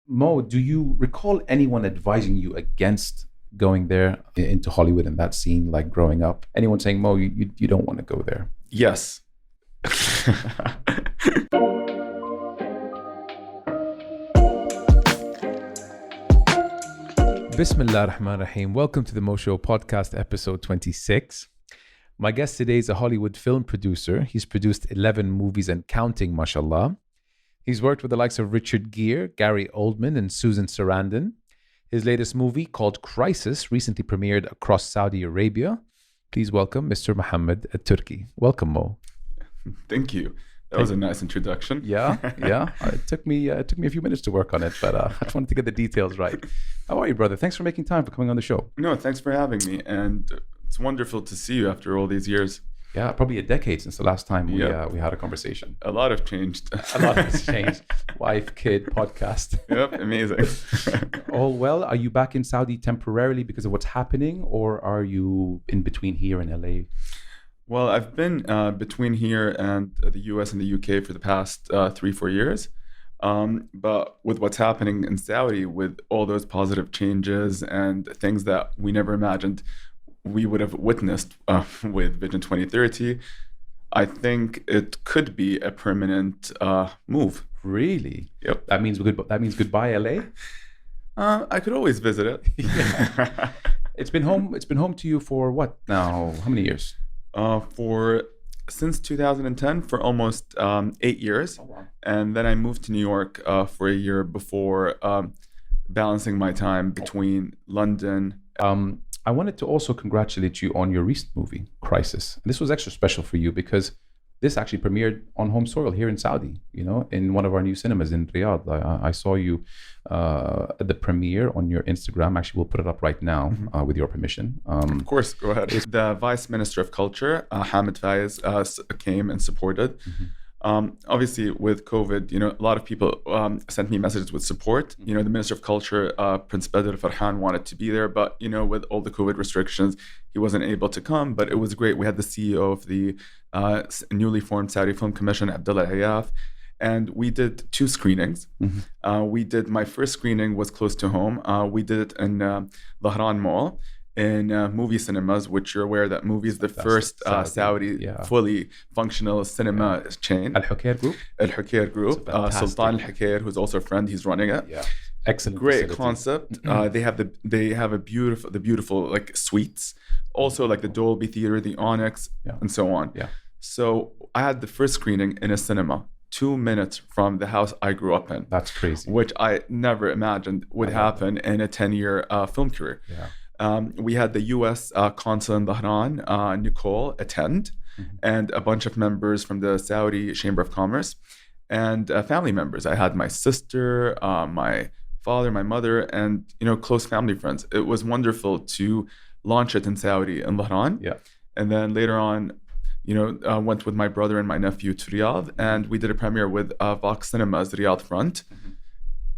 Mo, do you recall anyone advising you against going there into Hollywood in that scene, like growing up? Anyone saying, Mo, you don't want to go there? Yes. Bismillah ar-Rahman ar-Rahim. Welcome to the Mo Show podcast, episode 26. My guest today is a Hollywood film producer. He's produced 11 movies and counting, mashallah. He's worked with the likes of Richard Gere, Gary Oldman, and Susan Sarandon. His latest movie, called Crisis, recently premiered across Saudi Arabia. Please welcome Mr. Mohammed Al-Turki. Welcome, Mo. Thank you. That was a nice introduction. Yeah. It took me a few minutes to work on it, but I just wanted to get the details right. How are you, brother? Thanks for making time for coming on the show. No, thanks for having me. And it's wonderful to see you after all these years. Yeah, probably a decade since the last time we had a conversation. A lot have changed. A lot has changed. Wife, kid, podcast. Yep, amazing. All well. Are you back in Saudi temporarily because of what's happening, or are you in between here and LA? Well, I've been between here and the US and the UK for the past 3-4 years. But with what's happening in Saudi, with all those positive changes and things that we never imagined we would have witnessed with Vision 2030, I think it could be a permanent move. Really? Yep. That means goodbye, LA. I could always visit it. Yeah. It's been home to you for what now? How many years? Since 2010, for almost 8 years. Oh, wow. And then I moved to New York for a year before balancing my time between London. I wanted to also congratulate you on your recent movie, Crisis. This was extra special for you because this actually premiered on home soil here in Saudi, in one of our new cinemas in Riyadh. I saw you at the premiere on your Instagram. Actually, we'll put it up right now with your permission. Of course, go ahead. The Vice Minister of Culture, Hamid Faiz, came and supported. Obviously, with COVID, a lot of people sent me messages with support. The Minister of Culture, Prince Badr Farhan, wanted to be there, but with all the COVID restrictions, he wasn't able to come. But it was great. We had the CEO of the newly formed Saudi Film Commission, Abdullah Hayaf, and we did 2 screenings. My first screening was close to home. We did it in Dhahran Mall, in movie cinemas, which you're aware that movie is the first Saudi fully functional cinema chain. Al-Hukair Group. Sultan Al-Hukair, who's also a friend, he's running it. Yeah, excellent. Great facility. concept. They have a beautiful like suites, also like the Dolby Theater, the Onyx, and so on. Yeah. So I had the first screening in a cinema 2 minutes from the house I grew up in. That's crazy. Which I never imagined would happen in a 10-year film career. Yeah. We had the U.S. consul in Dhahran, Nicole, attend, and a bunch of members from the Saudi Chamber of Commerce, and family members. I had my sister, my father, my mother, and close family friends. It was wonderful to launch it in Saudi in Dhahran. Yeah. And then later on, went with my brother and my nephew to Riyadh, and we did a premiere with Vox Cinemas, Riyadh Front.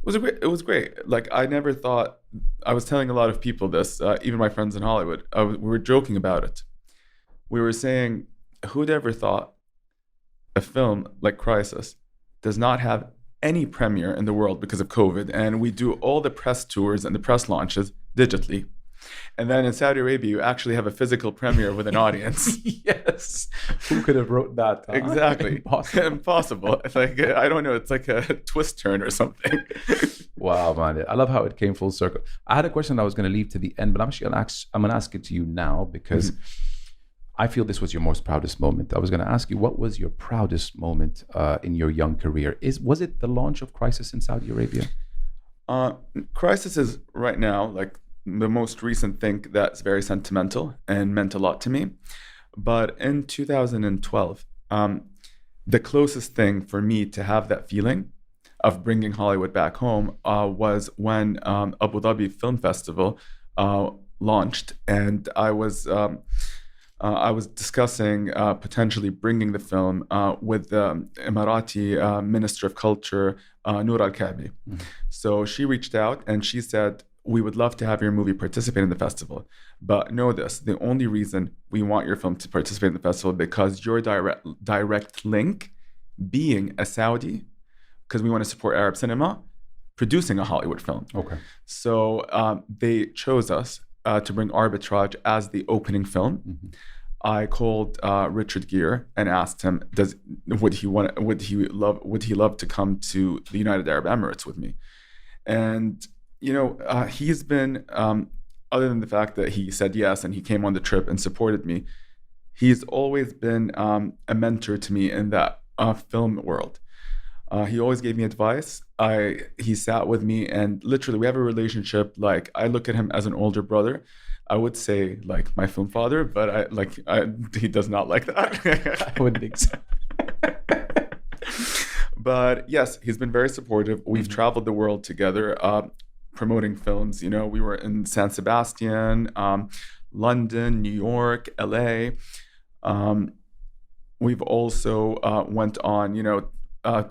It was great. Like, I never thought, I was telling a lot of people this, even my friends in Hollywood, we were joking about it. We were saying, who'd ever thought a film like Crisis does not have any premiere in the world because of COVID, and we do all the press tours and the press launches digitally. And then in Saudi Arabia, you actually have a physical premiere with an audience. Yes. Who could have wrote that? Huh? Exactly. Impossible. It's like, I don't know, it's like a twist turn or something. Wow, man. I love how it came full circle. I had a question I was going to leave to the end, but I'm going to ask it to you now because I feel this was your most proudest moment. I was going to ask you, what was your proudest moment in your young career? Was it the launch of Crisis in Saudi Arabia? Crisis is right now like the most recent thing that's very sentimental and meant a lot to me. But in 2012, the closest thing for me to have that feeling of bringing Hollywood back home was when Abu Dhabi Film Festival launched, and I was discussing potentially bringing the film with the Emirati Minister of Culture, Noor Al-Kaabi. So she reached out and she said, we would love to have your movie participate in the festival. But know this, the only reason we want your film to participate in the festival because your direct link being a Saudi, because we want to support Arab cinema, producing a Hollywood film. Okay. So they chose us to bring Arbitrage as the opening film. Mm-hmm. I called Richard Gere and asked him, would he love to come to the United Arab Emirates with me? And he's been, other than the fact that he said yes and he came on the trip and supported me, he's always been a mentor to me in that film world. He always gave me advice. He sat with me, and literally we have a relationship. Like, I look at him as an older brother. I would say like my film father, but he does not like that. I wouldn't think so. But yes, he's been very supportive. We've traveled the world together, promoting films. We were in San Sebastian, London, New York, LA. We've also went on,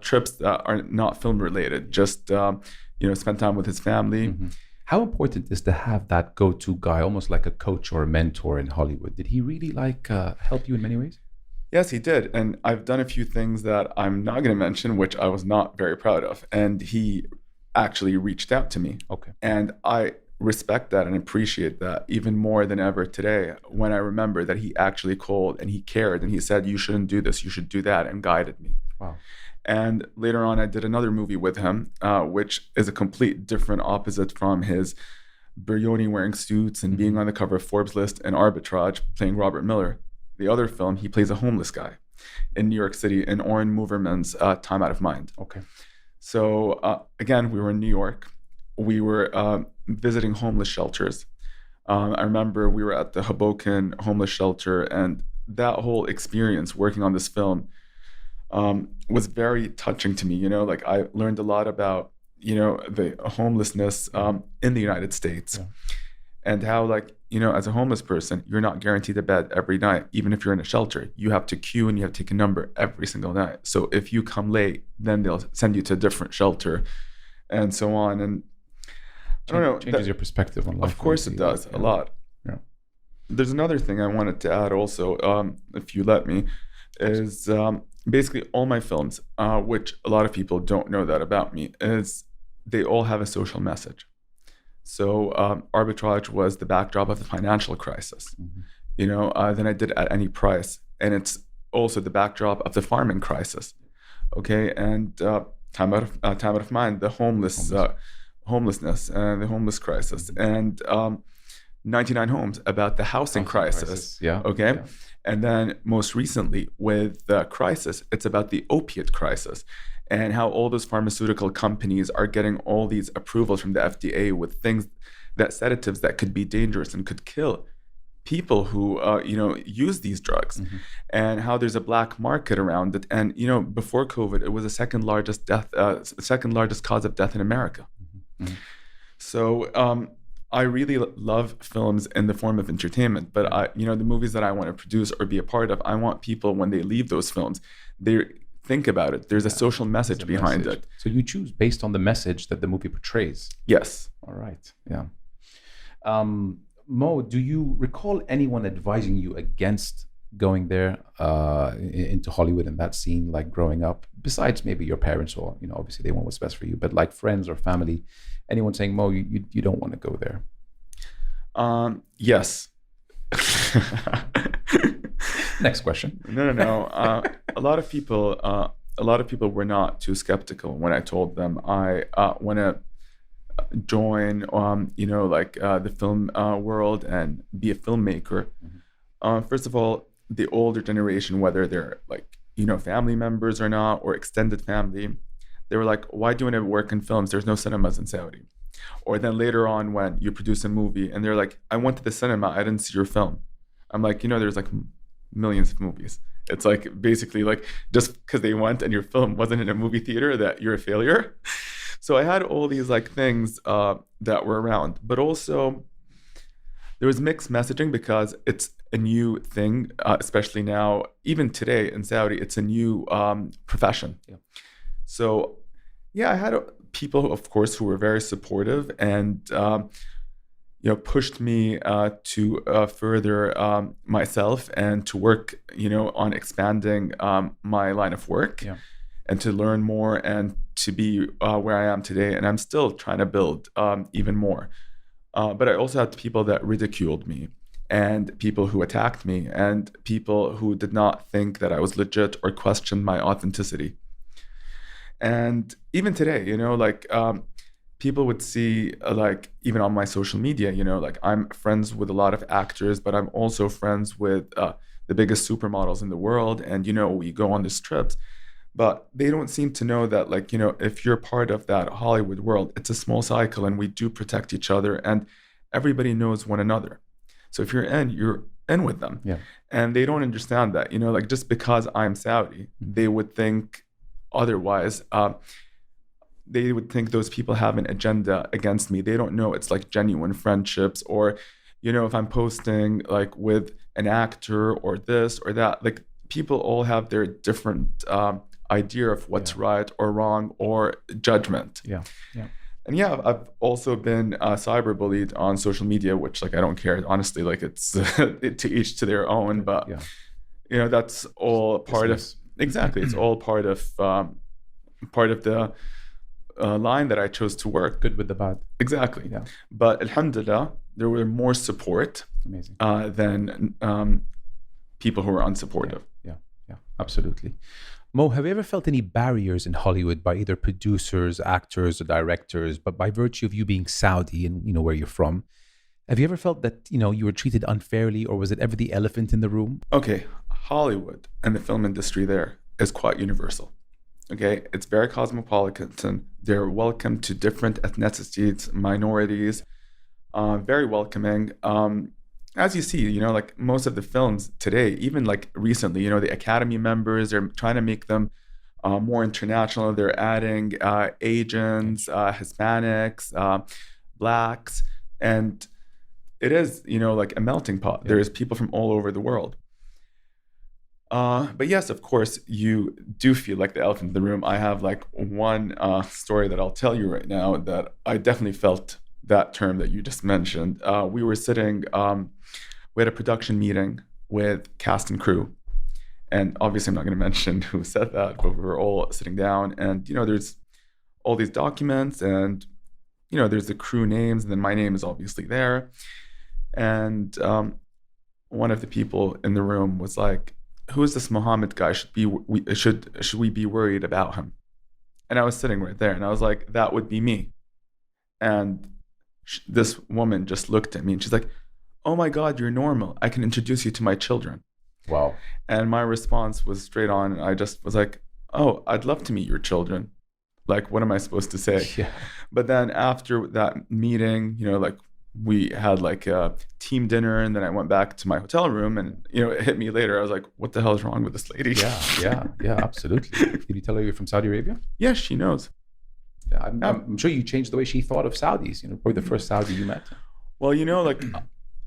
trips that are not film related, just, spend time with his family. Mm-hmm. How important is to have that go-to guy, almost like a coach or a mentor in Hollywood? Did he really help you in many ways? Yes, he did. And I've done a few things that I'm not going to mention, which I was not very proud of. And he actually reached out to me. Okay. And I respect that and appreciate that even more than ever today, when I remember that he actually called and he cared and he said, you shouldn't do this, you should do that, and guided me. Wow. And later on, I did another movie with him, which is a complete different opposite from his biryani wearing suits and being on the cover of Forbes list and Arbitrage, playing Robert Miller. The other film, he plays a homeless guy in New York City in Oren Moverman's Time Out of Mind. Okay. So again, we were in New York. We were visiting homeless shelters. I remember we were at the Hoboken homeless shelter, and that whole experience working on this film was very touching to me. I learned a lot about, the homelessness in the United States, and how, as a homeless person, you're not guaranteed a bed every night. Even if you're in a shelter, you have to queue and you have to take a number every single night. So if you come late, then they'll send you to a different shelter, and so on. And I don't know. Changes your perspective on life. Of course it does, a lot. Yeah. There's another thing I wanted to add also, if you let me, is basically all my films, which a lot of people don't know that about me, is they all have a social message. So Arbitrage was the backdrop of the financial crisis. Mm-hmm. Then I did At Any Price, and it's also the backdrop of the farming crisis. Okay, and Time Out of Mind, the homelessness and the homeless crisis, and 99 Homes about the housing crisis. Yeah. Okay. Yeah. And then most recently with the crisis, it's about the opiate crisis and how all those pharmaceutical companies are getting all these approvals from the FDA with sedatives that could be dangerous and could kill people who use these drugs, and how there's a black market around it. And before COVID, it was the second largest cause of death in America. Mm-hmm. So I really love films in the form of entertainment, but the movies that I want to produce or be a part of, I want people, when they leave those films, they think about it. There's a social message behind it. So you choose based on the message that the movie portrays. Yes. All right. Yeah. Mo, do you recall anyone advising you against going there into Hollywood and that scene, like growing up, besides maybe your parents, or obviously they want what's best for you, but like friends or family, anyone saying, Mo, you don't want to go there? Yes. Next question. No. A lot of people were not too skeptical when I told them I want to join the film world and be a filmmaker. First of all, the older generation, whether they're family members or not, or extended family, they were like, why do you want to work in films? There's no cinemas in Saudi. Or then later on, when you produce a movie and they're like, I went to the cinema, I didn't see your film. I'm like, there's millions of movies. It's basically just because they went and your film wasn't in a movie theater, that you're a failure. So I had all these things that were around, but also there was mixed messaging because it's a new thing, especially now, even today in Saudi, it's a new profession. Yeah. So yeah, I had people, of course, who were very supportive and pushed me to further myself and to work, on expanding my line of work, and to learn more and to be where I am today, and I'm still trying to build even more. But I also had people that ridiculed me, and people who attacked me, and people who did not think that I was legit or questioned my authenticity. And even today, people would see, even on my social media, I'm friends with a lot of actors, but I'm also friends with the biggest supermodels in the world. And, we go on these trips, but they don't seem to know that, if you're part of that Hollywood world, it's a small cycle, and we do protect each other, and everybody knows one another. So if you're in with them. Yeah. And they don't understand that, just because I'm Saudi, they would think otherwise. They would think those people have an agenda against me. They don't know it's genuine friendships, or, if I'm posting with an actor or this or that, people all have their different idea of what's right or wrong or judgment. Yeah. And I've also been cyberbullied on social media, which I don't care. Honestly, it's to each to their own. But that's all part of exactly. It's all part of the line that I chose to work. Good with the bad. Exactly. Yeah. But alhamdulillah, there were more support than people who were unsupportive. Yeah, absolutely. Mo, have you ever felt any barriers in Hollywood by either producers, actors, or directors, but by virtue of you being Saudi and where you're from? Have you ever felt that you were treated unfairly, or was it ever the elephant in the room? Okay, Hollywood and the film industry there is quite universal. Okay, it's very cosmopolitan. They're welcome to different ethnicities, minorities, very welcoming. As you see, most of the films today, even recently, the Academy members are trying to make them more international. They're adding Asians, Hispanics, Blacks, and it is, a melting pot. Yeah. There's people from all over the world. But yes, of course, you do feel like the elephant in the room. I have one story that I'll tell you right now that I definitely felt that term that you just mentioned. We were sitting, we had a production meeting with cast and crew. And obviously I'm not going to mention who said that, but we were all sitting down, and, there's all these documents, and, there's the crew names, and then my name is obviously there. And one of the people in the room was like, who is this Muhammad guy? Should we be worried about him? And I was sitting right there, and I was like, that would be me. And this woman just looked at me, and she's like, oh my God, you're normal. I can introduce you to my children. Wow. And my response was straight on. And I just was like, oh, I'd love to meet your children. What am I supposed to say? Yeah. But then after that meeting, we had a team dinner, and then I went back to my hotel room, and, it hit me later. I was like, what the hell is wrong with this lady? Yeah, absolutely. Did you tell her you're from Saudi Arabia? Yes, she knows. Yeah, I'm sure you changed the way she thought of Saudis, probably the first Saudi you met. Well,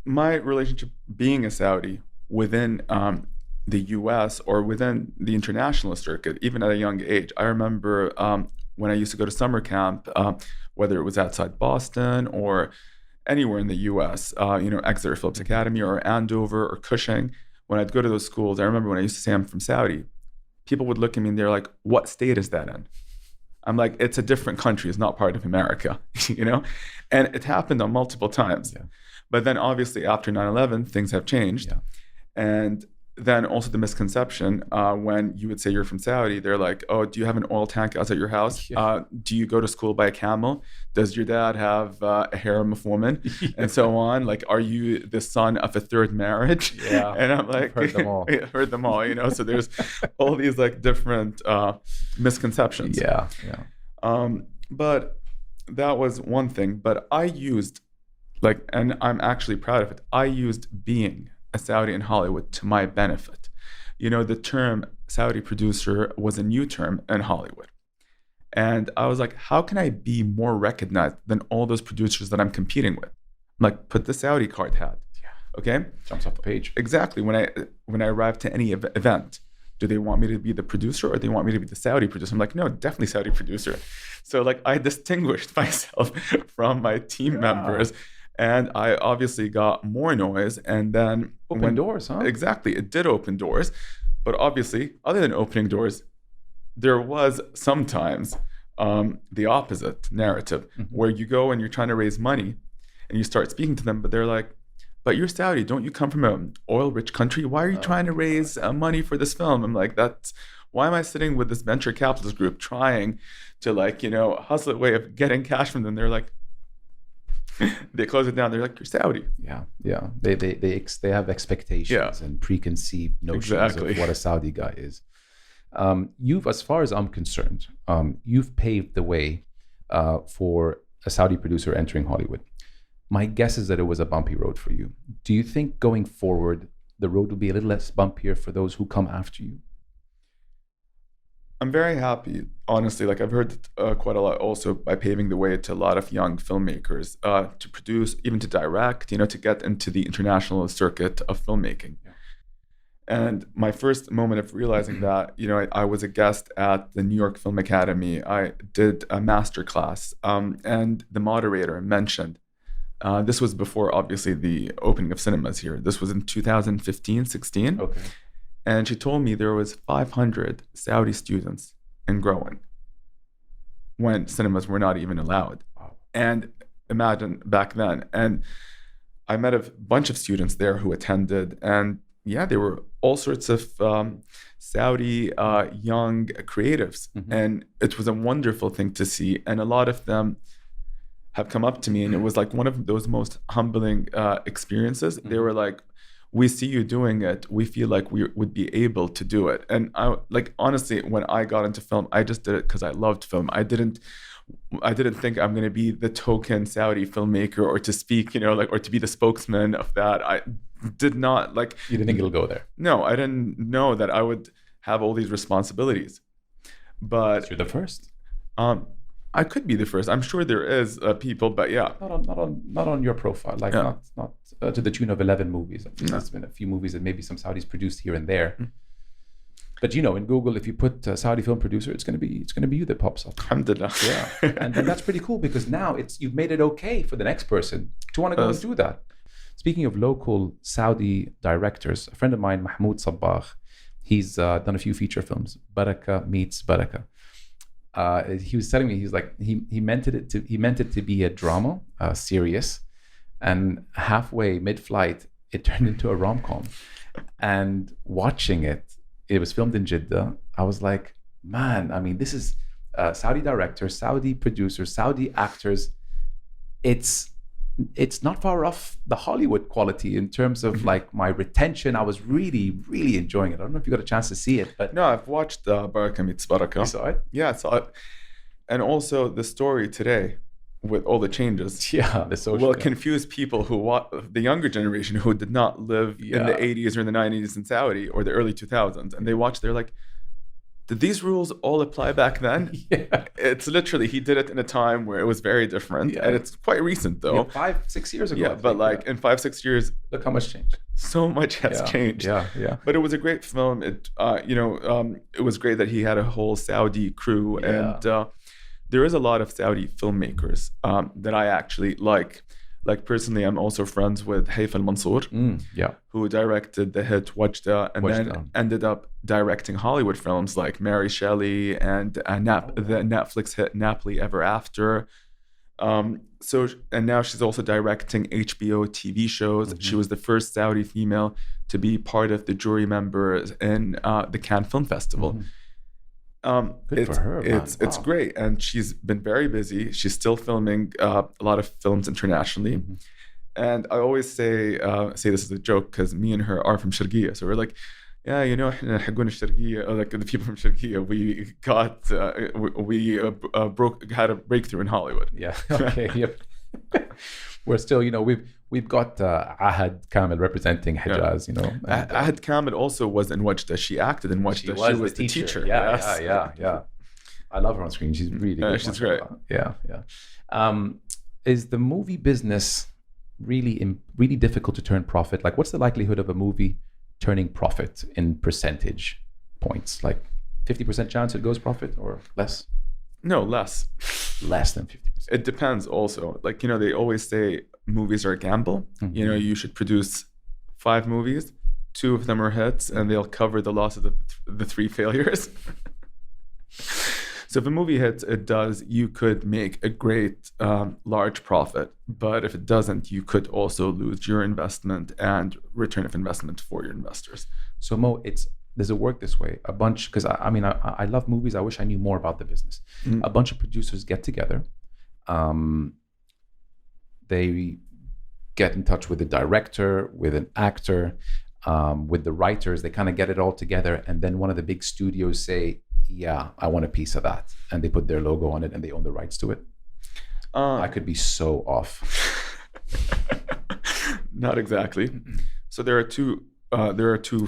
my relationship being a Saudi within the US or within the international circuit, even at a young age. I remember when I used to go to summer camp, whether it was outside Boston or anywhere in the US, Exeter Phillips Academy or Andover or Cushing, when I'd go to those schools, I remember when I used to say I'm from Saudi, people would look at me and they're like, what state is that in? I'm like, it's a different country. It's not part of America, And it happened on multiple times. Yeah. But then obviously after 9/11, things have changed. Yeah. And then also the misconception, when you would say you're from Saudi, they're like, oh, do you have an oil tank outside your house? Yeah. Do you go to school by a camel? Does your dad have a harem of women? Yeah. And so on. Are you the son of a third marriage? Yeah. And I'm like, I've heard them all. So there's all these different misconceptions. Yeah. But that was one thing. But I used, and I'm actually proud of it, I used being a Saudi in Hollywood to my benefit. The term Saudi producer was a new term in Hollywood. And I was like, how can I be more recognized than all those producers that I'm competing with? Put the Saudi card hat. Yeah. Okay? Jumps off the page. Exactly. When I arrive to any event, do they want me to be the producer or do they want me to be the Saudi producer? I'm like, no, definitely Saudi producer. So I distinguished myself from my team members. And I obviously got more noise, and then open doors, huh? Exactly, it did open doors, but obviously, other than opening doors, there was sometimes the opposite narrative, where you go and you're trying to raise money and you start speaking to them, but they're like, but you're Saudi, don't you come from an oil-rich country? Why are you trying to raise money for this film? I'm like, why am I sitting with this venture capitalist group trying to hustle a way of getting cash from them? They're like, they close it down. They're like, you're Saudi. Yeah. They have expectations and preconceived notions of what a Saudi guy is. You've, as far as I'm concerned, you've paved the way for a Saudi producer entering Hollywood. My guess is that it was a bumpy road for you. Do you think going forward, the road will be a little less bumpier for those who come after you? I'm very happy, honestly. Like, I've heard quite a lot also by paving the way to a lot of young filmmakers to produce, even to direct, to get into the international circuit of filmmaking. Yeah. And my first moment of realizing that, I was a guest at the New York Film Academy. I did a master class, and the moderator mentioned, this was before, obviously, the opening of cinemas here. This was in 2015, 16. Okay. And she told me there was 500 Saudi students and growing when cinemas were not even allowed. Wow. And imagine back then. And I met a bunch of students there who attended. And yeah, there were all sorts of Saudi young creatives. And it was a wonderful thing to see. And a lot of them have come up to me, and it was like one of those most humbling experiences. They were like, we see you doing it. We feel like we would be able to do it. And honestly, when I got into film, I just did it because I loved film. I didn't think I'm going to be the token Saudi filmmaker or to speak, or to be the spokesman of that. I did not like. You didn't think it'll go there? No, I didn't know that I would have all these responsibilities. But you're the first. I could be the first. I'm sure there is people, but yeah, not on your profile. Like not to the tune of 11 movies. I think there's been a few movies that maybe some Saudis produced here and there. But in Google, if you put Saudi film producer, it's gonna be you that pops up. Alhamdulillah. Yeah, and that's pretty cool because now you've made it okay for the next person to want to go and do that. Speaking of local Saudi directors, a friend of mine, Mahmoud Sabbagh, he's done a few feature films. Barakah meets Barakah. He was telling me, he's like, he meant it to be a drama, serious, and halfway mid-flight it turned into a rom-com. And watching it was filmed in Jeddah. I was like, man, I mean, this is Saudi director, Saudi producer, Saudi actors. It's not far off the Hollywood quality in terms of like my retention. I was really, really enjoying it. I don't know if you got a chance to see it, but no, I've watched Barakah meets Barakah. You saw it? Yeah, I saw it. And also the story today with all the changes. Yeah, the social will confuse people the younger generation who did not live in the 80s or in the 90s in Saudi or the early 2000s, and they watch. They're like, did these rules all apply back then? Yeah. It's literally, he did it in a time where it was very different. Yeah. And it's quite recent though. 5-6 years ago. Yeah, but in 5-6 years, look how much changed. So much has changed. Yeah. But it was a great film. It it was great that he had a whole Saudi crew. And there is a lot of Saudi filmmakers that I actually like. Like personally, I'm also friends with Haifaa Al-Mansour, who directed the hit Wajda and then ended up directing Hollywood films like Mary Shelley and the Netflix hit Nappily Ever After. And now she's also directing HBO TV shows. She was the first Saudi female to be part of the jury members in the Cannes Film Festival. Good for her. It's great, and she's been very busy. She's still filming a lot of films internationally, and I always say this as a joke because me and her are from Sharqiya, so we're like, yeah, like the people from Sharqiya, we got had a breakthrough in Hollywood. Yeah. Okay. Yep. We're still, we've got Ahad Kamil representing Hijaz, Ahad Kamil also was in Wajda. She acted in Wajda. She was the teacher. Yeah. I love her on screen. She's really good. She's great. Yeah. Is the movie business really difficult to turn profit? Like, what's the likelihood of a movie turning profit in percentage points? Like 50% chance it goes profit or less? No, less. Less than 50%. It depends also. Like, they always say movies are a gamble. You should produce 5 movies, 2 of them are hits, and they'll cover the loss of the 3 failures. So if a movie hits, it does. You could make a great large profit, but if it doesn't, you could also lose your investment and return of investment for your investors. So Mo, does it work this way? A bunch, because I love movies. I wish I knew more about the business. Mm. A bunch of producers get together. They get in touch with the director, with an actor, with the writers. They kind of get it all together, and then one of the big studios say, "Yeah, I want a piece of that," and they put their logo on it, and they own the rights to it. I could be so off. Not exactly. So there are two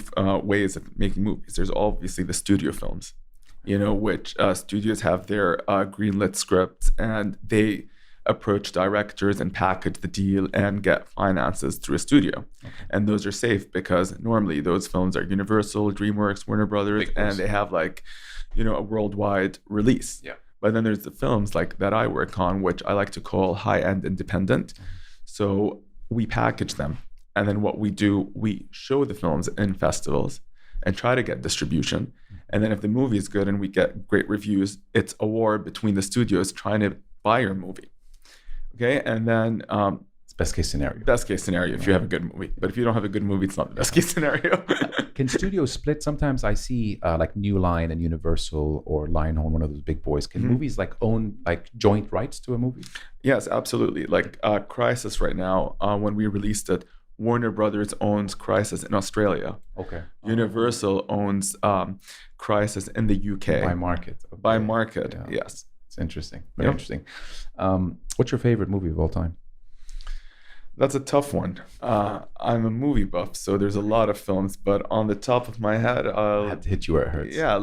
ways of making movies. There's obviously the studio films, which studios have their greenlit scripts, and they approach directors and package the deal and get finances through a studio. Okay. And those are safe because normally those films are Universal, DreamWorks, Warner Brothers, and they have a worldwide release. Yeah. But then there's the films like that I work on, which I like to call high-end independent. Mm-hmm. So we package them. And then what we do, we show the films in festivals and try to get distribution. Mm-hmm. And then if the movie is good and we get great reviews, it's a war between the studios trying to buy your movie. Okay, and then it's best case scenario. Best case scenario if you have a good movie, but if you don't have a good movie, it's not the best case scenario. Can studios split? Sometimes I see like New Line and Universal or Lionheart, one of those big boys. Can movies own joint rights to a movie? Yes, absolutely. Like Crisis right now, when we released it, Warner Brothers owns Crisis in Australia. Okay. Universal owns Crisis in the UK. By market. Okay. By market, yeah. yes. It's interesting. Very interesting. What's your favorite movie of all time? That's a tough one. I'm a movie buff, so there's a lot of films, but on the top of my head, I had to hit you where it hurts. Yeah,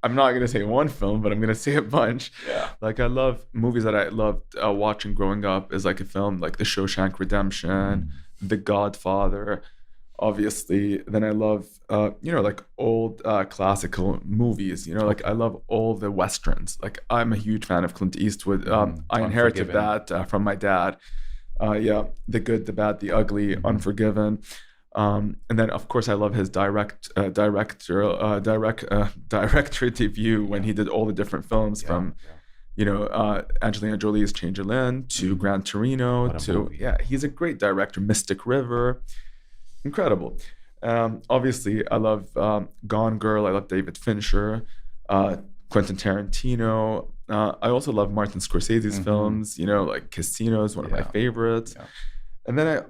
I'm not going to say one film, but I'm going to say a bunch. Yeah. I love movies that I loved watching growing up is a film like The Shawshank Redemption, The Godfather, obviously. Then I love, old classical movies. I love all the Westerns. I'm a huge fan of Clint Eastwood. I inherited that from my dad. The Good, the Bad, the Ugly, Unforgiven. And then, of course, I love his director debut when he did all the different films from Angelina Jolie's Changeling to Gran Torino to he's a great director. Mystic River, incredible. Obviously, I love Gone Girl. I love David Fincher, Quentin Tarantino. I also love Martin Scorsese's films. Casino is one of my favorites. Yeah. And then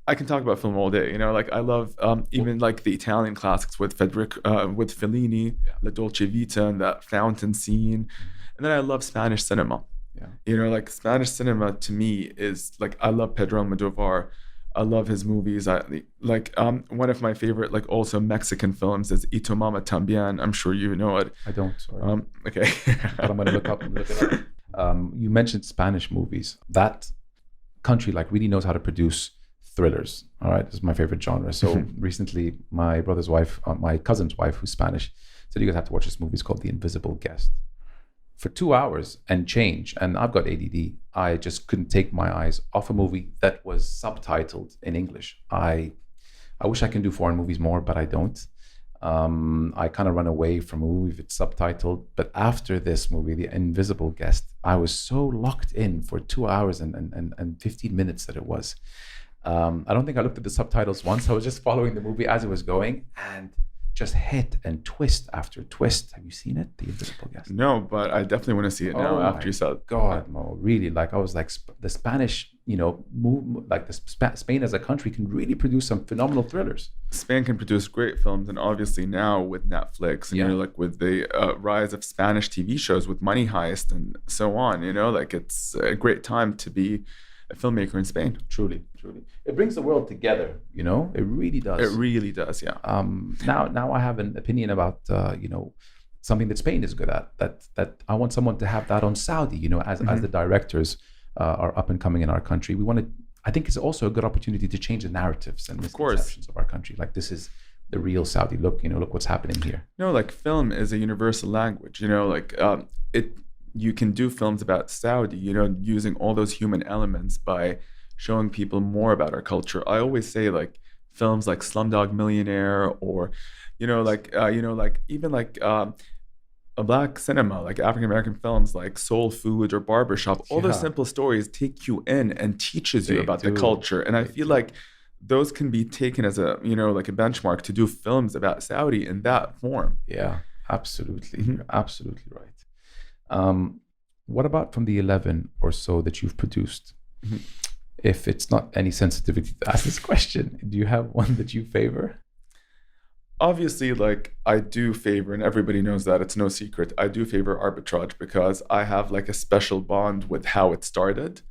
I can talk about film all day. I love even the Italian classics with Fellini, La Dolce Vita, and that fountain scene. And then I love Spanish cinema. Yeah. Spanish cinema to me is I love Pedro Almodovar. I love his movies. One of my favorite also Mexican films is Y Tu Mama Tambien. I'm sure you know it. I don't. Sorry. Okay. But I'm gonna look it up. You mentioned Spanish movies. That country really knows how to produce thrillers. All right, this is my favorite genre. So recently, my brother's wife, my cousin's wife, who's Spanish, said you guys have to watch this movie. It's called The Invisible Guest. For 2 hours and change, and I've got ADD, I just couldn't take my eyes off a movie that was subtitled in English. I wish I can do foreign movies more, but I don't. I kind of run away from a movie if it's subtitled. But after this movie, The Invisible Guest, I was so locked in for 2 hours and 15 minutes that it was. I don't think I looked at the subtitles once. I was just following the movie as it was going, and just hit and twist after twist. Have you seen it, The Invisible Guest? No, but I definitely want to see it now after you said it. God, Mo, really, I was the Spanish, Spain as a country can really produce some phenomenal thrillers. Spain can produce great films, and obviously now with Netflix and with the rise of Spanish TV shows with Money Heist and so on, it's a great time to be a filmmaker in Spain. Truly. It brings the world together, it really does. It really does, yeah. Now I have an opinion about, something that Spain is good at, that I want someone to have that on Saudi, as the directors are up and coming in our country. I think it's also a good opportunity to change the narratives and misconceptions of our country. This is the real Saudi. Look what's happening here. Film is a universal language, you can do films about Saudi, using all those human elements by showing people more about our culture. I always say films like Slumdog Millionaire or, even Black cinema, like African American films like Soul Food or Barbershop, all those simple stories take you in and teaches you about the culture. And I feel like those can be taken as a, like a benchmark to do films about Saudi in that form. Yeah, absolutely. You're absolutely right. What about from the 11 or so that you've produced? If it's not any sensitivity to ask this question, do you have one that you favor? Obviously, like I do favor, and everybody knows that, it's no secret, I do favor Arbitrage because I have like a special bond with how it started.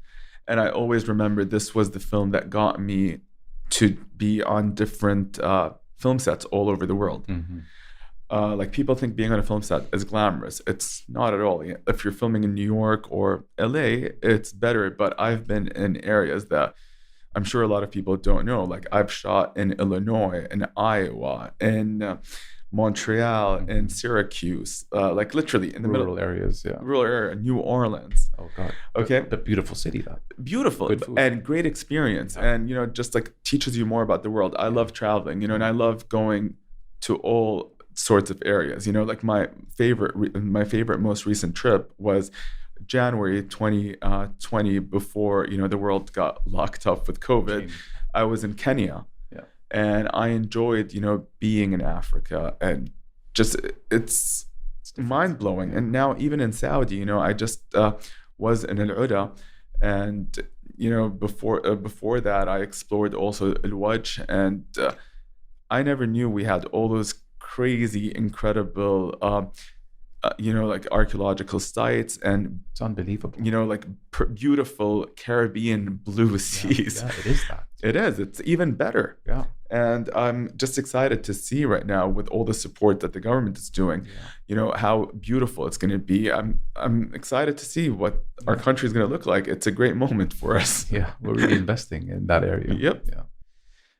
And I always remember this was the film that got me to be on different film sets all over the world. Like people think being on a film set is glamorous. It's not at all. If you're filming in New York or LA, it's better. But I've been in areas that I'm sure a lot of people don't know. Like I've shot in Illinois, in Iowa, in Montreal, in Syracuse, like literally in the rural areas, rural area, New Orleans. Oh God. Okay. But beautiful city, that. Beautiful and great experience, and just like teaches you more about the world. I love traveling, and I love going to all sorts of areas. Like my favorite most recent trip was January 2020, before the world got locked up with COVID. I was in Kenya, and I enjoyed being in Africa, and just it's mind blowing. And now even in Saudi, I just was in Al Uda, and before that I explored also Al Wajh, and I never knew we had all those crazy, incredible like archaeological sites, and it's unbelievable. Like beautiful Caribbean blue seas. Yeah, it is that. It is. It's even better. Yeah. And I'm just excited to see right now, with all the support that the government is doing, how beautiful it's going to be. I'm excited to see what our country is going to look like. It's a great moment for us. Yeah, we're really investing in that area. Yep. Yeah.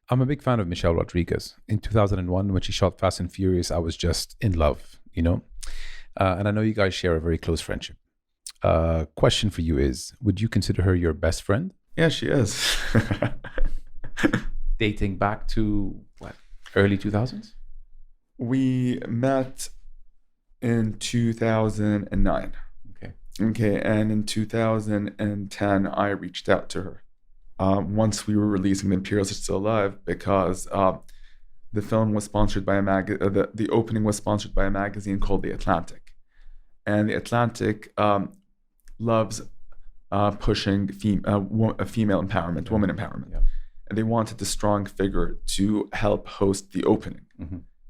I'm a big fan of Michelle Rodriguez. In 2001, when she shot Fast and Furious, I was just in love, and I know you guys share a very close friendship. Question for you is, would you consider her your best friend? Yeah, she is. Dating back to what, early 2000s? We met in 2009. Okay, and in 2010, I reached out to her. Once we were releasing The Imperials Are Still Alive, because the film was sponsored by the opening was sponsored by a magazine called The Atlantic. And The Atlantic loves pushing female empowerment, woman empowerment. Yeah. And they wanted a strong figure to help host the opening.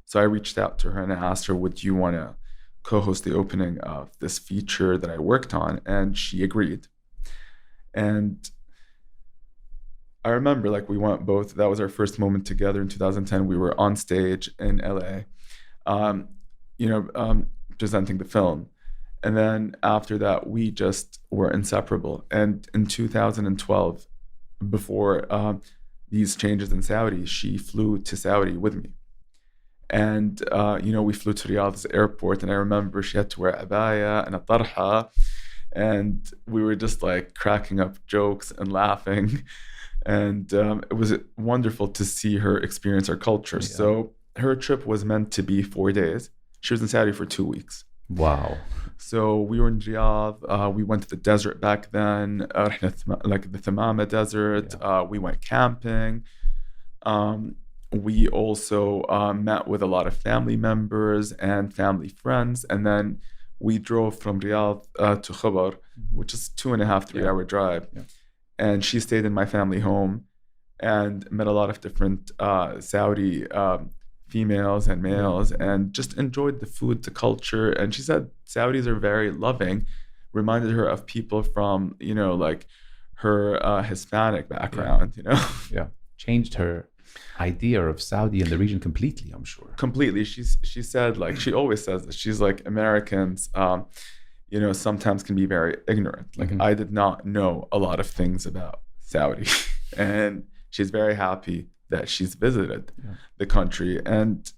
So I reached out to her and I asked her, would you want to co-host the opening of this feature that I worked on? And she agreed. And I remember, like, we went both. That was our first moment together in 2010. We were on stage in LA, presenting the film. And then after that, we just were inseparable. And in 2012, before these changes in Saudi, she flew to Saudi with me. And, we flew to Riyadh's airport. And I remember she had to wear abaya and a tarha. And we were just like cracking up jokes and laughing. And it was wonderful to see her experience our culture. Yeah. So her trip was meant to be 4 days. She was in Saudi for 2 weeks. Wow. So we were in Riyadh. We went to the desert back then, like the Thamama desert. Yeah. We went camping. We also met with a lot of family members and family friends. And then we drove from Riyadh to Khabar, which is 2.5, 3 hour drive. Yeah. And she stayed in my family home and met a lot of different Saudi females and males, and just enjoyed the food, the culture. And she said Saudis are very loving, reminded her of people from, like her Hispanic background, Yeah. Changed her idea of Saudi and the region completely, I'm sure. Completely. She said, like, she always says this. She's like, Americans, sometimes can be very ignorant. Like, I did not know a lot of things about Saudi. And she's very happy that she's visited the country. And,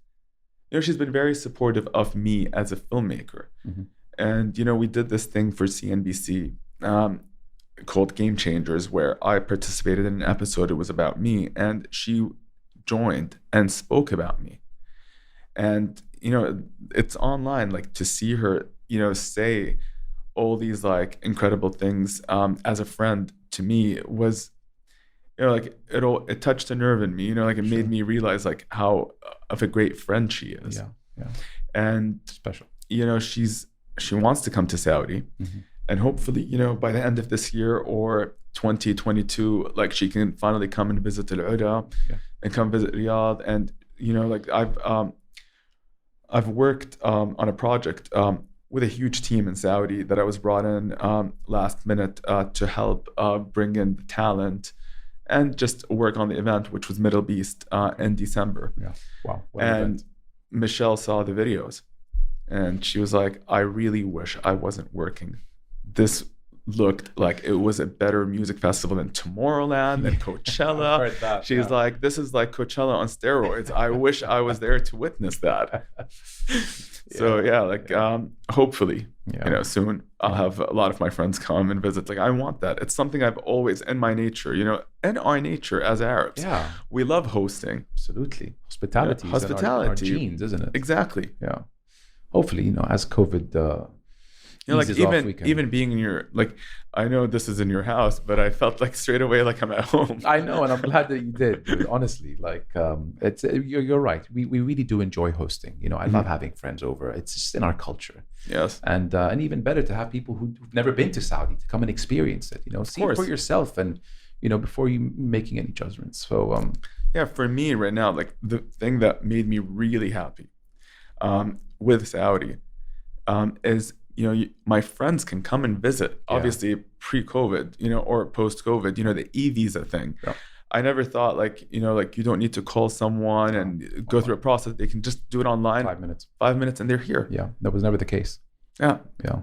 she's been very supportive of me as a filmmaker. And, we did this thing for CNBC called Game Changers, where I participated in an episode. It was about me. And she joined and spoke about me. And, it's online, like to see her, say all these like incredible things as a friend to me was, like it touched a nerve in me, like it made me realize like how of a great friend she is. Yeah. And Special. She wants to come to Saudi, and hopefully, by the end of this year or 2022, like she can finally come and visit Al-Ula and come visit Riyadh. And like I've worked on a project with a huge team in Saudi that I was brought in last minute to help bring in the talent and just work on the event, which was Middle Beast in December. Yeah. Wow. And Michelle saw the videos and she was like, I really wish I wasn't working. This looked like it was a better music festival than Tomorrowland and Coachella. I've heard that, She's like, this is like Coachella on steroids. I wish I was there to witness that. So hopefully, soon I'll have a lot of my friends come and visit. Like I want that. It's something I've always, in my nature, in our nature as Arabs, we love hosting. Absolutely. Hospitality. Hospitality. Our genes, isn't it? Exactly. Yeah. Hopefully, as COVID like even being in your, like, I know this is in your house, but I felt like straight away like I'm at home. I know, and I'm glad that you did. Dude, honestly, like it's you're right. We really do enjoy hosting. I love having friends over. It's just in our culture. Yes. And even better to have people who've never been to Saudi to come and experience it. See it for yourself, and before you making any judgments. So for me right now, like the thing that made me really happy with Saudi is my friends can come and visit, obviously pre-COVID, or post-COVID, the e-visa thing. Yeah. I never thought like you don't need to call someone and go through a process. They can just do it online. 5 minutes. 5 minutes and they're here. Yeah, that was never the case. Yeah.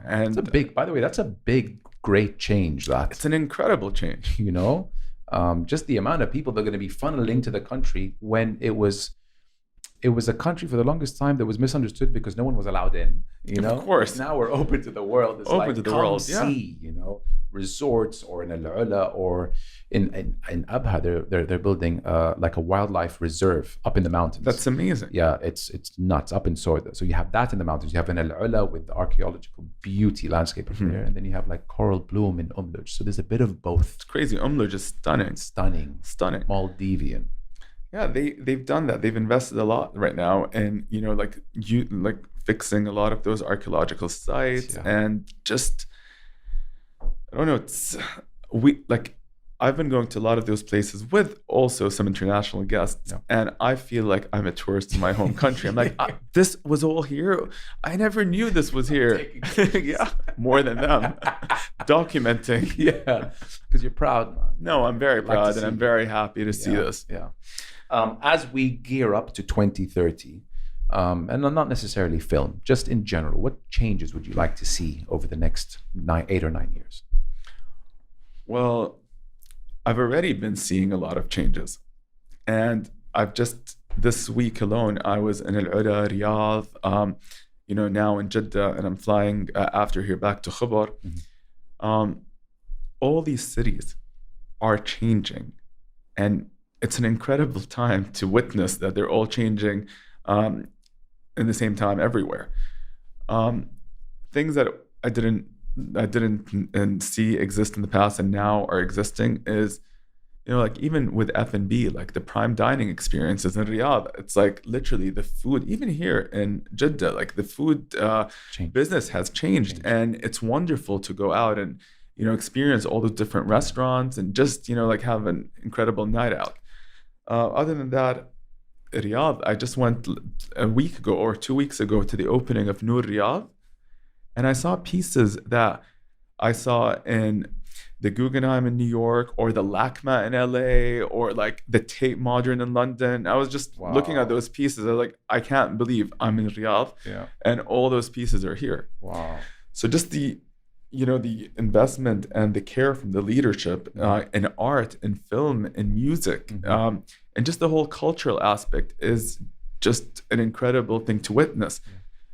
And by the way, that's a big, great change. It's an incredible change. Just the amount of people that are going to be funneled into the country when it was a country for the longest time that was misunderstood because no one was allowed in. Of course. Now we're open to the world. It's open to the world. See, resorts, or in Al-Ula or in Abha, they're building like a wildlife reserve up in the mountains. That's amazing. Yeah, it's nuts up in Sorda. So you have that in the mountains. You have in Al-Ula with the archaeological beauty landscape of there, and then you have like coral bloom in Umluj. So there's a bit of both. It's crazy. Umluj is stunning. Stunning. Maldivian. Yeah, they've done that. They've invested a lot right now in fixing a lot of those archaeological sites and just, I don't know. I've been going to a lot of those places with also some international guests, and I feel like I'm a tourist in my home country. I'm like, this was all here. I never knew this was here. More than them documenting. Yeah, because you're proud, man. No, I'm very proud, and I'm very happy to see this. Yeah. As we gear up to 2030, and not necessarily film, just in general, what changes would you like to see over the next 8 or 9 years? Well, I've already been seeing a lot of changes. And this week alone, I was in Al-Ula, Riyadh, now in Jeddah, and I'm flying after here back to Khabar. All these cities are changing. And it's an incredible time to witness that they're all changing in the same time everywhere. Things that I didn't see exist in the past and now are existing is, like even with F&B, like the prime dining experiences in Riyadh, it's like literally the food, even here in Jeddah, like the food business has changed. And it's wonderful to go out and, experience all those different restaurants and just, have an incredible night out. Other than that, Riyadh, I just went a week ago or 2 weeks ago to the opening of Noor Riyadh, and I saw pieces that I saw in the Guggenheim in New York or the LACMA in LA or like the Tate Modern in London. I was just looking at those pieces. I was like, I can't believe I'm in Riyadh and all those pieces are here. Wow. So just the investment and the care from the leadership in art, in film, in music, and just the whole cultural aspect is just an incredible thing to witness.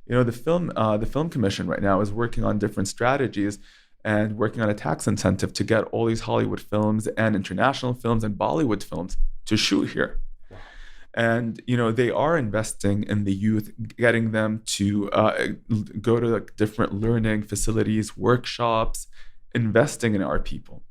The film commission right now is working on different strategies and working on a tax incentive to get all these Hollywood films and international films and Bollywood films to shoot here. And they are investing in the youth, getting them to go to like different learning facilities, workshops, investing in our people.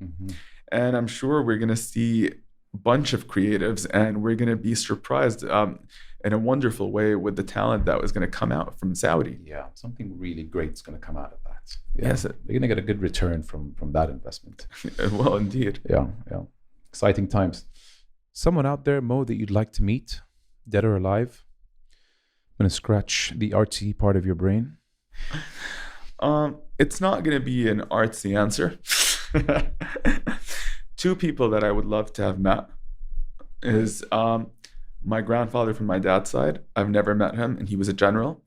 And I'm sure we're going to see a bunch of creatives, and we're going to be surprised in a wonderful way with the talent that was going to come out from Saudi. Yeah, something really great is going to come out of that. Yeah. Yes, they're going to get a good return from that investment. Well, indeed. Yeah. Exciting times. Someone out there, Mo, that you'd like to meet, dead or alive? I'm going to scratch the artsy part of your brain. It's not going to be an artsy answer. Two people that I would love to have met is my grandfather from my dad's side. I've never met him, and he was a general.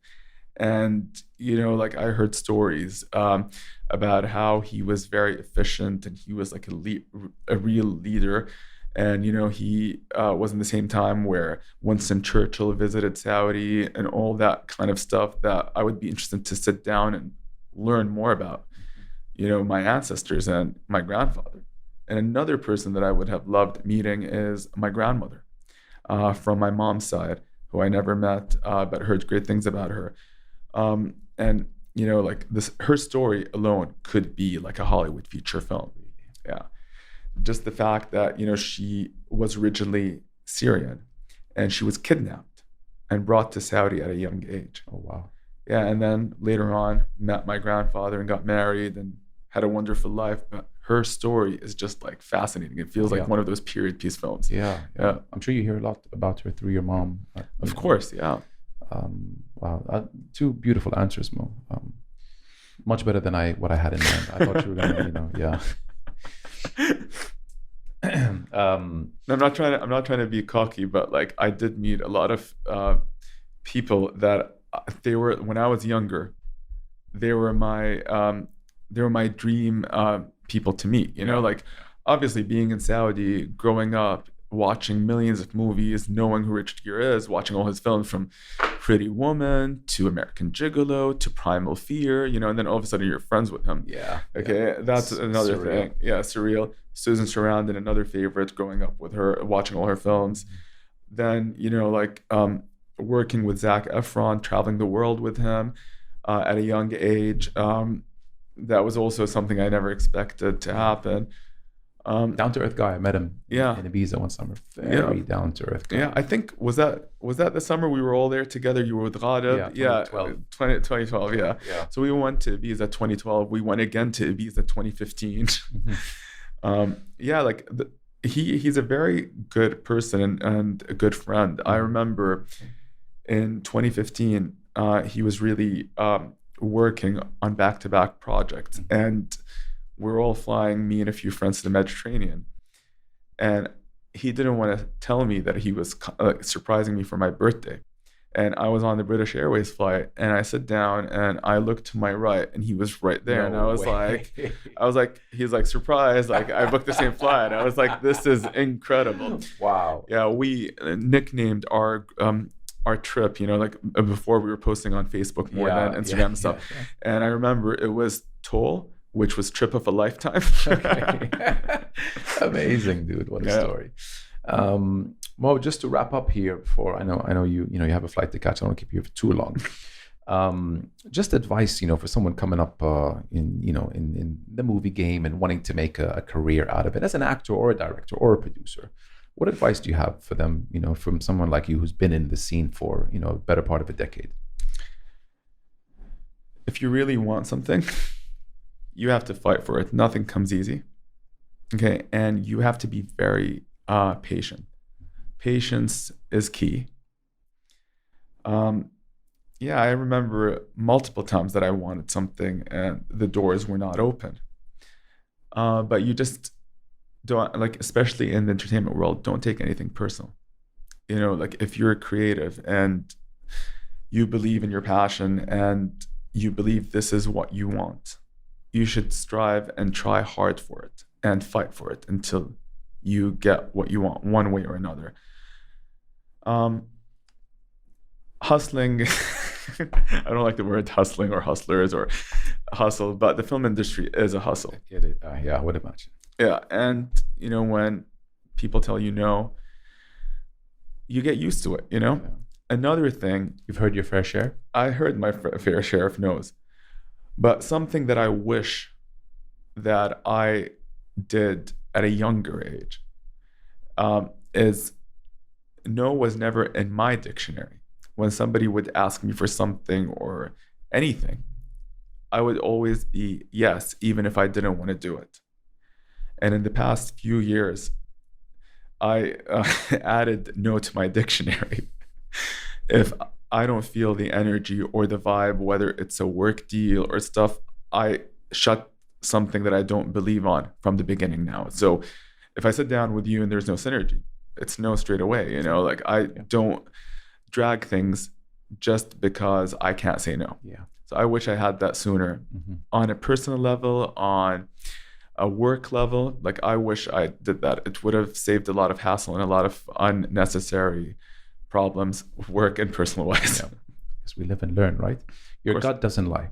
And, like I heard stories about how he was very efficient, and he was like a real leader. And, he was in the same time where Winston Churchill visited Saudi and all that kind of stuff that I would be interested to sit down and learn more about, my ancestors and my grandfather. And another person that I would have loved meeting is my grandmother from my mom's side, who I never met, but heard great things about her. And, like her story alone could be like a Hollywood feature film. Yeah. Just the fact that, she was originally Syrian, and she was kidnapped and brought to Saudi at a young age. Oh, wow. Yeah. And then later on met my grandfather and got married and had a wonderful life. But her story is just like fascinating. It feels like one of those period piece films. Yeah. I'm sure you hear a lot about her through your mom. Of course. Yeah. Wow. Two beautiful answers, Mo. Much better than what I had in mind. I thought you were going to, yeah. I'm not trying to be cocky, but like I did meet a lot of people that they were, when I was younger, they were my dream people to meet. Like obviously being in Saudi, growing up, watching millions of movies, knowing who Richard Gere is, watching all his films from Pretty Woman to American Gigolo to Primal Fear, and then all of a sudden you're friends with him. Yeah. Okay, that's another thing. Yeah, surreal. Susan Sarandon, another favorite, growing up with her, watching all her films. Then, like working with Zac Efron, traveling the world with him at a young age. That was also something I never expected to happen. Down-to-earth guy. I met him in Ibiza one summer. Very down-to-earth guy. Yeah, I think was that the summer we were all there together? You were with Ghalib. Yeah, 2012. Yeah. So we went to Ibiza 2012. We went again to Ibiza 2015. He's a very good person and a good friend. I remember in 2015, he was really working on back-to-back projects, and we're all flying, me and a few friends, to the Mediterranean. And he didn't want to tell me that he was surprising me for my birthday. And I was on the British Airways flight, and I sit down and I looked to my right, and he was right there. And I was like, he's like, surprise, like I booked the same flight. I was like, this is incredible. Wow. Yeah, we nicknamed our trip, before we were posting on Facebook more than Instagram and stuff. Yeah. And I remember it was Toll, which was trip of a lifetime. Amazing, dude. What a story. Mo, just to wrap up here before I know you have a flight to catch. I don't want to keep you here for too long. Just advice, for someone coming up in the movie game and wanting to make a career out of it as an actor or a director or a producer. What advice do you have for them, from someone like you who's been in the scene for, a better part of a decade? If you really want something, you have to fight for it. Nothing comes easy. Okay. And you have to be very patient. Patience is key. I remember multiple times that I wanted something and the doors were not open. But you just don't, like, especially in the entertainment world, don't take anything personal. Like if you're creative and you believe in your passion and you believe this is what you want, you should strive and try hard for it and fight for it until you get what you want, one way or another. Hustling, I don't like the word hustling or hustlers or hustle, but the film industry is a hustle. I would imagine. Yeah, and when people tell you no, you get used to it, you know? Yeah. Another thing, You've heard your fair share? I heard my fair share of no's, but something that I wish that I did at a younger age is no was never in my dictionary. When somebody would ask me for something or anything, I would always be yes, even if I didn't want to do it. And in the past few years, I added no to my dictionary. If I don't feel the energy or the vibe, whether it's a work deal or stuff, I shut something that I don't believe on from the beginning now. So if I sit down with you and there's no synergy, it's no straight away, you know, like I don't drag things just because I can't say no. Yeah. So I wish I had that sooner on a personal level, on a work level. Like I wish I did that. It would have saved a lot of hassle and a lot of unnecessary problems, work and personal wise. Yeah. Because we live and learn, right? Your gut doesn't lie.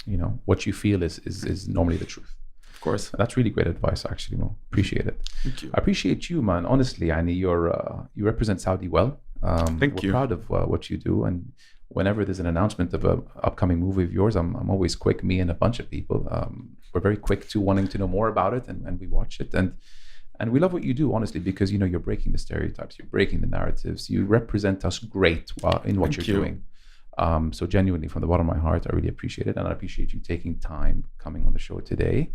You know, what you feel is normally the truth. Of course. That's really great advice, actually, Mo. Appreciate it. Thank you. I appreciate you, man. Honestly, I mean, you represent Saudi well. Thank you. We're proud of what you do, and whenever there's an announcement of a upcoming movie of yours, I'm always quick. Me and a bunch of people, we're very quick to wanting to know more about it, and we watch it, and we love what you do, honestly, because you know you're breaking the stereotypes, you're breaking the narratives, you represent us great in what you're doing. So genuinely, from the bottom of my heart, I really appreciate it, and I appreciate you taking time coming on the show today.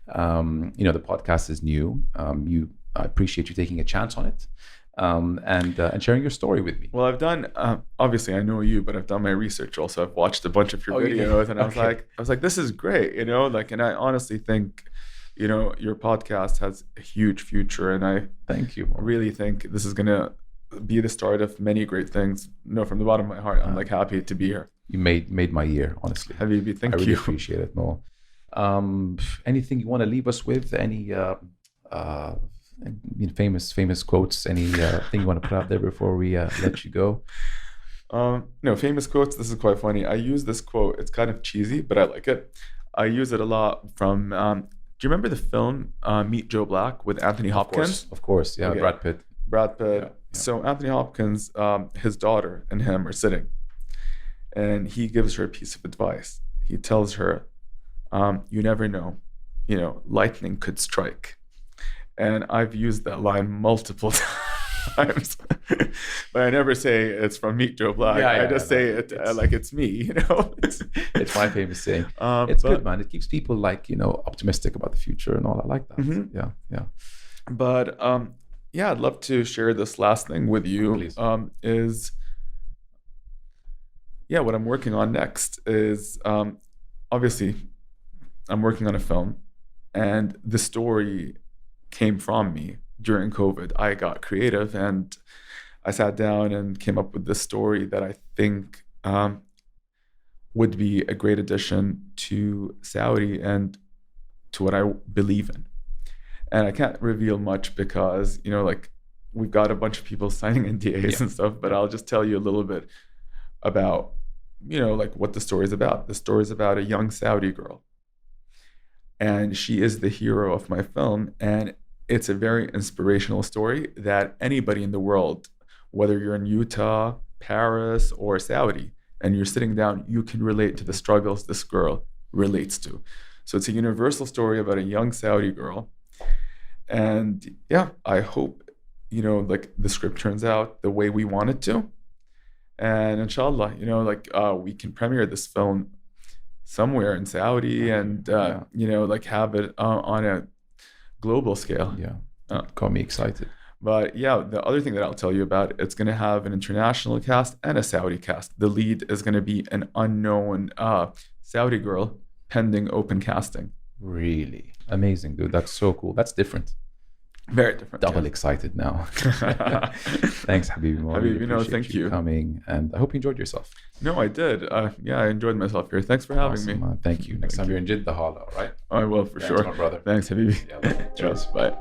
You know, the podcast is new. I appreciate you taking a chance on it. And sharing your story with me. Well, I've done, obviously I know you, but I've done my research also. I've watched a bunch of your videos and I was like, this is great, you know, like, and I honestly think, you know, your podcast has a huge future, and I thank you. Really think this is going to be the start of many great things. No, from the bottom of my heart, I'm like happy to be here. You made my year, honestly. Habibi, thank you. I really appreciate it, Mo. Anything you want to leave us with? Any famous quotes, any thing you want to put out there before we let you go? No, famous quotes. This is quite funny. I use this quote. It's kind of cheesy, but I like it. I use it a lot from, do you remember the film Meet Joe Black with Anthony Hopkins? Of course, yeah, okay. Brad Pitt. Yeah. So Anthony Hopkins, his daughter and him are sitting, and he gives her a piece of advice. He tells her, you never know, you know, lightning could strike. And I've used that line multiple times, but I never say it's from Meet Joe Black. I just say it like it's me, you know. It's my famous saying. It's good, man. It keeps people like, you know, optimistic about the future and all. I like that. Mm-hmm. Yeah. But yeah, I'd love to share this last thing with you. Please. What I'm working on next is obviously I'm working on a film, and the story came from me during COVID. I got creative and I sat down and came up with this story that I think would be a great addition to Saudi and to what I believe in. And I can't reveal much because, you know, like we've got a bunch of people signing NDAs and stuff, but I'll just tell you a little bit about, you know, like what the story is about. The story is about a young Saudi girl, and she is the hero of my film. And it's a very inspirational story that anybody in the world, whether you're in Utah, Paris, or Saudi, and you're sitting down, you can relate to the struggles this girl relates to. So it's a universal story about a young Saudi girl. And yeah, I hope, you know, like the script turns out the way we want it to. And inshallah, you know, like we can premiere this film somewhere in Saudi and, you know, like have it on a global scale. Got me excited. But yeah, the other thing that I'll tell you about, it's going to have an international cast and a Saudi cast. The lead is going to be an unknown Saudi girl pending open casting. Really amazing, dude. That's so cool. That's different. Very different. Double excited now. Thanks, Habibi. Habibi, no, thank you coming, and I hope you enjoyed yourself. No, I did. Yeah, I enjoyed myself here. Thanks for having me. Man. Thank you. Next time you're in Jeddah, holla, all right? I will, for sure. My brother. Thanks, Habibi. Yeah, cheers. Bye.